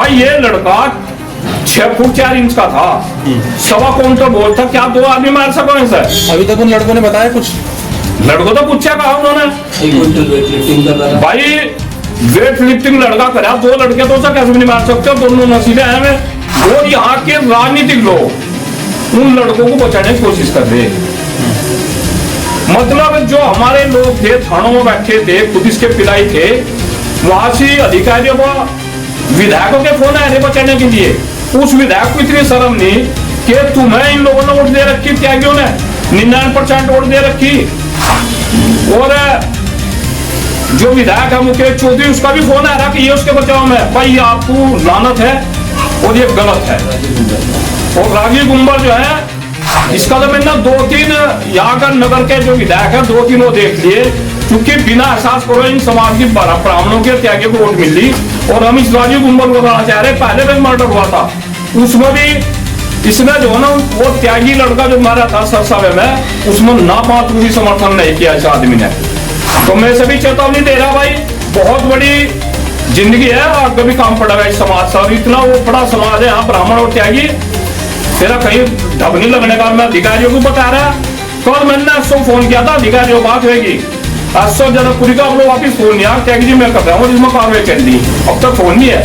भाई ये लड़का 6 फुट 4 इंच का था, सवा काउंटर बोल था, क्या 2 आदमी मार सको ऐसा? अभी तक उन लड़कों ने बताया कुछ? लड़कों तो पूछा कहा उन्होंने भाई वेट लिफ्टिंग लड़का करा, 2 लड़के तो उसे कैसे नहीं मार सकते, दोनों नसीले हैं। और यहाँ के राजनीतिक लोग उन लड़कों को बचाने की कोशिश कर रहे। मतलब जो हमारे लोग थे थानों में बैठे थे, पुलिस के पिलाई थे, वहां से अधिकारियों को विधायकों के फोन आए थे बचाने के लिए। उस विधायक को इतनी शर्म नहीं कि तुम्हें इन लोगों ने वोट दे रखी, त्यागियों ने 99% वोट दे रखी। और जो विधायक है मुकेश चौधरी, उसका भी फोन आ रहा कि ये उसके बचाव में, भाई आपको लानत है और ये गलत है। और राजीव गुंबर जो है, इसका तो मैंने 2-3 यहाँ का नगर के जो विधायक है 2-3 वो देख लिए, क्योंकि बिना एहसास करो इन समाज की ब्राह्मणों के त्यागी को वोट मिल ली। और हम इस राजीव गुंबर को बताना चाह रहे, पहले भी मर्डर हुआ था, उसमें भी इसने जो है ना वो त्यागी लड़का जो मारा था सरसावे में, उसमें ना पांच भी समर्थन नहीं किया इस आदमी ने। तो मैं सभी चेतावनी दे रहा भाई, बहुत बड़ी जिंदगी है, आगे भी काम पड़ेगा इस समाज से। और इतना वो बड़ा समाज है यहाँ ब्राह्मण और त्यागी, तेरा कहीं ढब नहीं लगने का। मैं अधिकारियों को बता रहा, कल मैंने 100 फोन किया था अधिकारियों, बात होगी 100 जनकपुरी का आप लोग वापिस फोन नहीं आया, त्यागी जी मैं कर रहा हूँ जिसमें कार्रवाई कर दी, अब तक फोन नहीं है।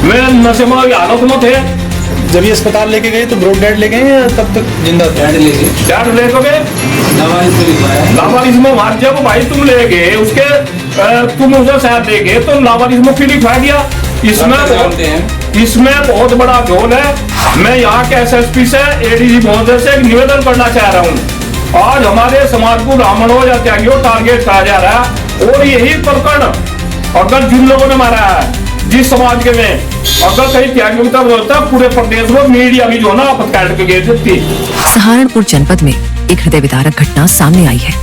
मैं नशे में हालत में थे। जब ये अस्पताल लेके गए तो ब्रोड डेड ले गए या तब तक जिंदा थे? डेड लेके गए, लावारिस में मार जब भाई तुम ले गए उसके, तुम उसे शायद ले गए तो लावारिस में फिर लिखवा दिया। इसमें बहुत बड़ा झोल है। मैं यहाँ के SSP से ADG महोदय से एक निवेदन करना चाह रहा हूँ, आज हमारे समाज को ब्राह्मणों या त्यागियों टारगेट करा जा रहा है। और यही प्रकरण अगर जिन लोगों ने मारा है जिस समाज के में, अगर कहीं त्यागियों की तरफ होता पूरे प्रदेश में मीडिया भी जो ना आपत्कांड के गए थे। सहारनपुर जनपद में एक हृदय विदारक घटना सामने आई है।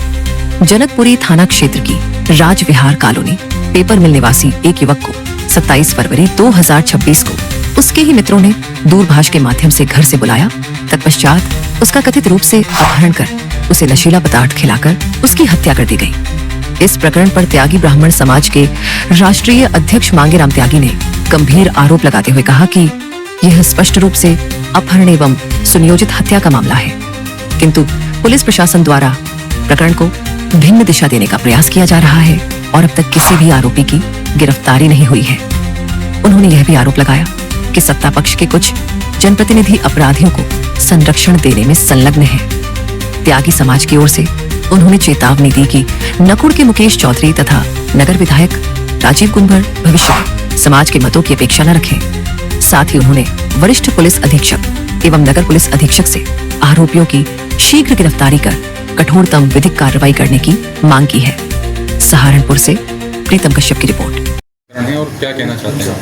जनकपुरी थाना क्षेत्र की राजविहार कॉलोनी पेपर मिल निवासी एक युवक को 27 फरवरी 2026 को उसके ही मित्रों ने दूरभाष के माध्यम से घर से बुलाया। तत्पश्चात उसका कथित रूप से अपहरण कर उसे नशीला पदार्थ खिलाकर उसकी हत्या कर दी गई। इस प्रकरण पर त्यागी ब्राह्मण समाज के राष्ट्रीय अध्यक्ष मांगेराम त्यागी ने गंभीर आरोप लगाते हुए कहा कि यह स्पष्ट रूप से अपहरण एवं सुनियोजित हत्या का मामला है, किंतु पुलिस प्रशासन द्वारा प्रकरण को भिन्न दिशा देने का प्रयास किया जा रहा है और अब तक किसी भी आरोपी की गिरफ्तारी नहीं हुई है। उन्होंने यह भी आरोप लगाया कि सत्ता पक्ष के कुछ जनप्रतिनिधि अपराधियों को संरक्षण देने में संलग्न है। त्यागी समाज की ओर से उन्होंने चेतावनी दी कि नकुड़ के मुकेश चौधरी तथा नगर विधायक राजीव गुंबर भविष्य में समाज के मतों की अपेक्षा न रखें। साथ ही उन्होंने वरिष्ठ पुलिस अधीक्षक एवं नगर पुलिस अधीक्षक से आरोपियों की शीघ्र गिरफ्तारी कर कठोरतम विधिक कार्रवाई करने की मांग की है। सहारनपुर से प्रीतम कश्यप की रिपोर्ट। और क्या कहना चाहते हैं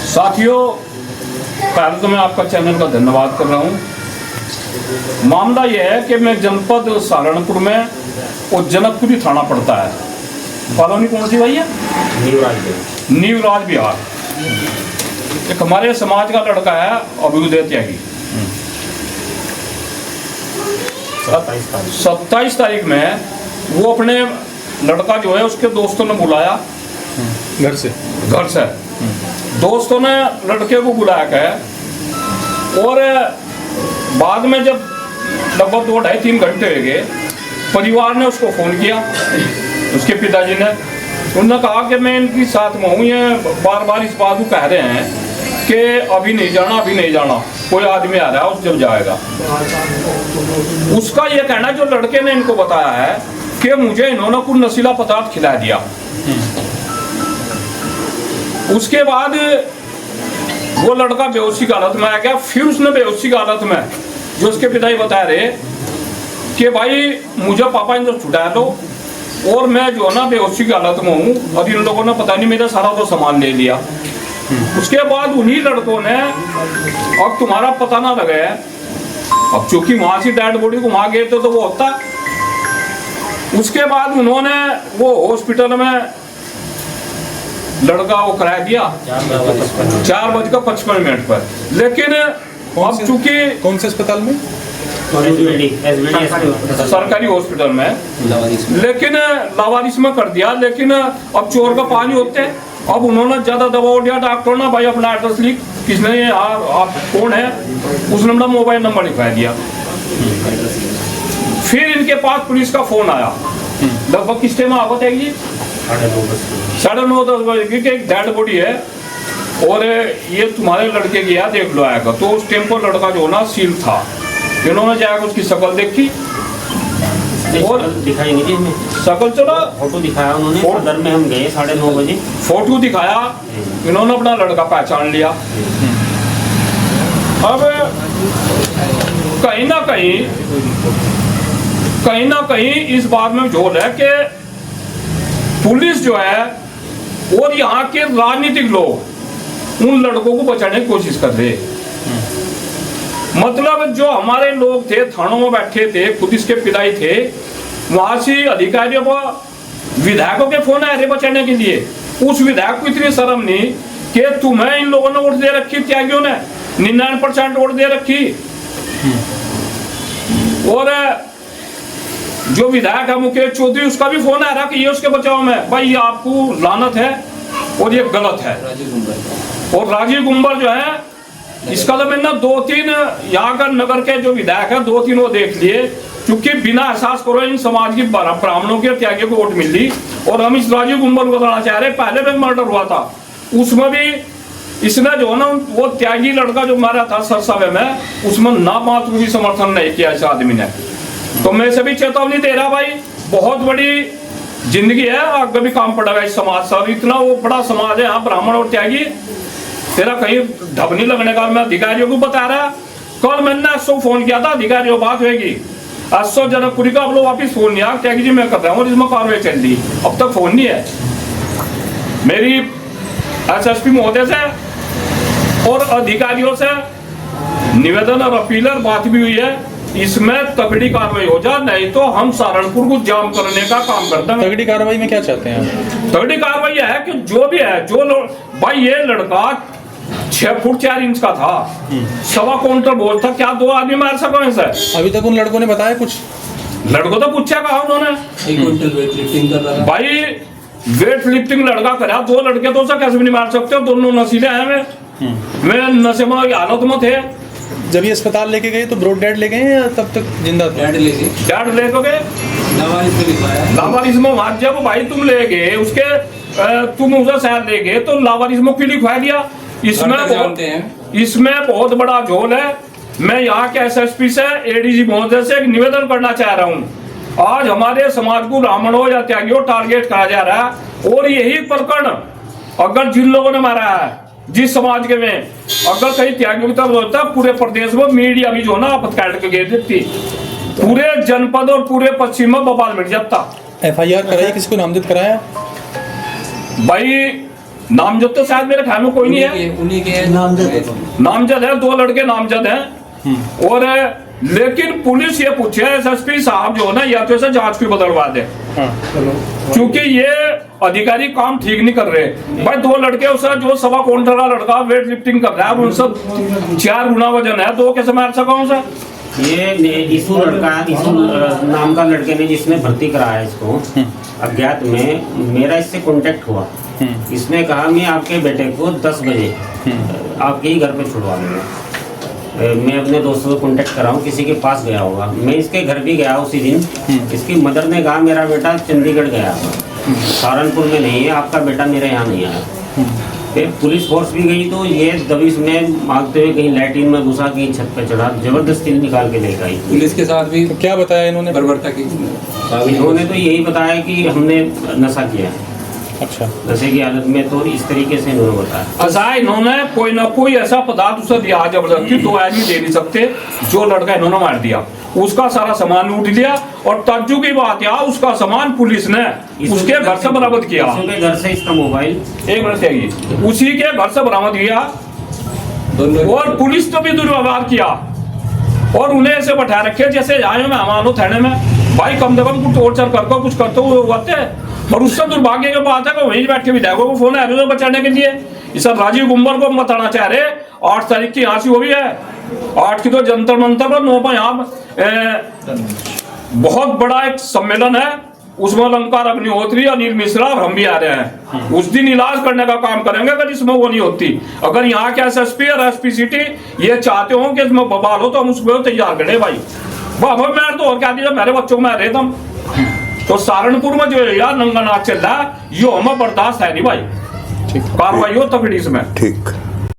साथियों, पहले तो मैं आपका चैनल का धन्यवाद कर रहा हूँ। मामला यह है कि मैं जनपद सहारनपुर में और जनकपुरी थाना पड़ता है, कॉलोनी कौन सी भाई है? न्यू राज विहार। एक हमारे समाज का लड़का है अभ्युदय त्यागी। 27 तारीख में वो अपने लड़का जो है उसके दोस्तों ने बुलाया घर से दोस्तों ने लड़के को बुलाया है। और बाद में जब लगभग 2-2.5-3 घंटे हो गए, परिवार ने उसको फोन किया, उसके पिताजी ने। उन्होंने कहा कि मैं इनके साथ में हूँ, ये बार बार इस बात को कह रहे हैं कि अभी नहीं जाना, कोई आदमी आ रहा है उस जब जाएगा। उसका ये कहना, जो लड़के ने इनको बताया है कि मुझे इन्होंने कुछ नशीला पदार्थ खिला दिया। उसके बाद वो लड़का बेहोशी की हालत में आ गया। फिर उसने बेहोशी की हालत में, जो उसके पिताजी बता रहे कि भाई मुझे पापा इनको छुटा लो, और मैं जो है ना बेहोशी की हालत में हूँ, और इन लोगों ने पता नहीं मेरा सारा तो सामान ले लिया। उसके बाद उन्हीं लड़कों ने, अब तुम्हारा पता ना लगे, अब चूंकि वहां से डेड बॉडी को वहां गए तो वो होता। उसके बाद उन्होंने वो हॉस्पिटल में लड़का वो करा दिया 4:55 पर। लेकिन अब चूंकि कौन से अस्पताल में? सरकारी हॉस्पिटल में, लेकिन लावारिस में कर दिया। लेकिन अब चोर का पानी होते हैं, अब उन्होंने ज्यादा दबाव दिया डॉक्टर ने, भाई अपना एड्रेस लिख, किसने ये आप कौन है, उसने अपना मोबाइल नंबर लिखवा दिया। फिर इनके पास पुलिस का फोन आया, लगभग किस टाइम आवत है जी 9:30 बजे की, एक डेड बॉडी है और ये तुम्हारे लड़के की है, देख लो आएगा। तो उस टाइम पर लड़का जो ना सील था, इन्होंने जाकर उसकी शक्ल देखी और दिखाई नहीं थी हमें, शक्ल चला फोटो दिखाया उन्होंने, सदर में हम गए 9:30 बजे, फोटो दिखाया, इन्होंने अपना लड़का पहचान लिया। अब कहीं ना कहीं इस बात में झोल है कि पुलिस जो है और यहाँ के राजनीतिक लोग उन लड़कों को बचाने की कोशिश कर रहे। मतलब जो हमारे लोग थे थानों में बैठे थे, खुद इसके पिताई थे, वहां से अधिकारियों को विधायकों के फोन आए थे बचाने के लिए। उस विधायक को इतनी शर्म नहीं कि तुम्हें इन लोगों ने वोट दे रखी, त्यागियों ने 99% वोट दे रखी। और जो विधायक है मुकेश चौधरी, उसका भी फोन आ रहा कि ये उसके बचाव में, भाई ये आपको लानत है और ये गलत है। और राजीव गुंबर जो है, इसका तो मैंने 2-3 यहाँ का नगर के जो विधायक है 2-3 वो देख लिए, क्योंकि बिना एहसास करो इन समाज की ब्राह्मणों के त्यागी को वोट मिल ली। और हम इस राजीव गुंबर को बताना चाह रहे, पहले भी मर्डर हुआ था, उसमें भी इसने जो है ना वो त्यागी लड़का जो मारा था सरसावे में, उसमें ना मात्र भी समर्थन नहीं किया इस आदमी ने। तो मैं सभी चेतावनी दे रहा भाई, बहुत बड़ी जिंदगी है, आगे भी काम पड़ेगा इस समाज से। इतना वो बड़ा समाज है यहाँ, ब्राह्मण और त्यागी, तेरा कहीं ढब नहीं लगने का। मैं अधिकारियों को बता रहा, कल मैंने 100 फोन किया था, अधिकारियों बात होगी 100 जनकपुरी का, अब लोग वापिस फोन नहीं आया, त्यागी जी मैं कर रहा हूँ, इसमें कार्रवाई चल रही, अब तक फोन नहीं है। मेरी SSP महोदय से और अधिकारियों से निवेदन और अपील बात भी हुई है, इसमें तगड़ी कार्रवाई हो जाए, नहीं तो हम सहारनपुर को जाम करने का काम करते हैं। तगड़ी कार्रवाई में क्या चाहते हैं आप? तगड़ी कार्रवाई है कि जो भी है, भाई ये लड़का 6 फुट 4 इंच का था, 1.25 क्विंटल बोझ था, क्या 2 आदमी मार सको इसे? अभी तक उन लड़कों ने बताया कुछ? लड़कों तो पूछा कहा उन्होंने, 1 क्विंटल वेट लिफ्टिंग कर रहा था भाई, वेट लिफ्टिंग लड़का करा, 2 लड़के तो उसे कैसे भी नहीं मार सकते, दोनों नशीले हैं, मैं नशे में हालत में थे। जब ये अस्पताल लेके गए तो ब्रॉड डेड ले गए या तब तक जिंदा थे? डेड लेके डेड ले गए, लावारिस पे लिखवाया, लावारिस में वहां जब भाई तुम ले गए उसके, तुम उसे शायद ले गए तो लावारिस में क्यों लिखवा दिया? इसमें बहुत बड़ा झोल है। मैं यहाँ के SSP से ADG महोदय से एक निवेदन करना चाह रहा हूँ, आज हमारे समाज को ब्राह्मणों या त्यागियों टारगेट करा जा रहा है, और यही प्रकरण अगर जिन लोगों ने मारा है जिस समाज के में, अगर कहीं त्यागियों की तरफ होता, पूरे प्रदेश में मीडिया भी जो ना आपत्कांड के घेर देती, पूरे जनपद और पूरे पश्चिम में बवाल मिट जाता। FIR कराई, किसी को नामजद कराया? भाई नामजद तो शायद मेरे ख्याल में कोई नहीं है, उन्हीं के नामजद है, 2 लड़के नामजद हैं। और लेकिन पुलिस ये पूछे SSP साहब जो ना, या तो ऐसे जांच की बदलवा दे, क्योंकि ये अधिकारी काम ठीक नहीं कर रहे। भाई 2 लड़के उसे जो 1.25 क्विंटल का लड़का वेट लिफ्टिंग कर रहा है, उनसे 4 गुना वजन है, 2 कैसे मार सका उसे? ये ईसु नाम का लड़के ने जिसने भर्ती कराया इसको अज्ञात में, मेरा इससे कांटेक्ट हुआ। इसने कहा मैं आपके बेटे को 10 बजे आपके ही घर पे छुड़वा दूंगा। मैं अपने दोस्तों को कांटेक्ट कराऊं, किसी के पास गया होगा। मैं इसके घर भी गया उसी दिन, इसकी मदर ने कहा मेरा बेटा चंडीगढ़ गया, सहारनपुर में नहीं है, आपका बेटा मेरे यहाँ नहीं आया। फिर पुलिस फोर्स भी गई तो ये दबिश में मांगते हुए कहीं लैट्रिन में घुसा, कहीं छत पे चढ़ा, जबरदस्ती निकाल के लेकर आई। पुलिस के साथ भी तो क्या बताया इन्होंने? बर्बरता की इन्होंने तो यही बताया कि हमने नशा किया। अच्छा, नशे की हालत में, तो इस तरीके से इन्होंने बताया। ऐसा इन्होंने कोई ना कोई ऐसा पदार्थ उसे दिया जबरदस्ती, 2 आदमी दे नहीं सकते, जो लड़का इन्होंने मार दिया उसका सारा सामान लूट लिया। और तज्जु की बात है, उसका सामान पुलिस ने उसके घर से बरामद किया, उसके घर से इसका मोबाइल, एक मिनट चाहिए, उसी के घर से बरामद किया। और पुलिस ने भी दुर्व्यवहार किया और उन्हें ऐसे बैठा रखे जैसे आए मैं हमारो थाने में, भाई कम से कम कुछ टॉर्चर करके कुछ करते हुए। और उससे दुर्भाग्य की बात है कि वहीं बैठ के विधायकों को फोन आया बचाने के लिए। इस राजीव गुंबर को बताना चाह रहे, 8 तारीख की यहाँ से वो भी है, 8 की तो जंतर मंतर पर 9 पर यहाँ बहुत बड़ा एक सम्मेलन है, उसमें अलंकार अग्निहोत्री, अनिल मिश्रा और हम भी आ रहे हैं। उस दिन इलाज करने का काम करेंगे अगर इसमें वो नहीं होती। अगर यहाँ के एसएसपी और एसपी सिटी ये चाहते हो कि इसमें बवाल हो तो हम उसको तैयार करें भाई। मैं तो और क्या दीजिए, मेरे बच्चों को मैं रहे दम। तो सहारनपुर में जो है यार नंगा नाच चल रहा है, यो हमें बर्दाश्त है नहीं भाई। कार्रवाई हो तगड़ी इसमें। ठीक।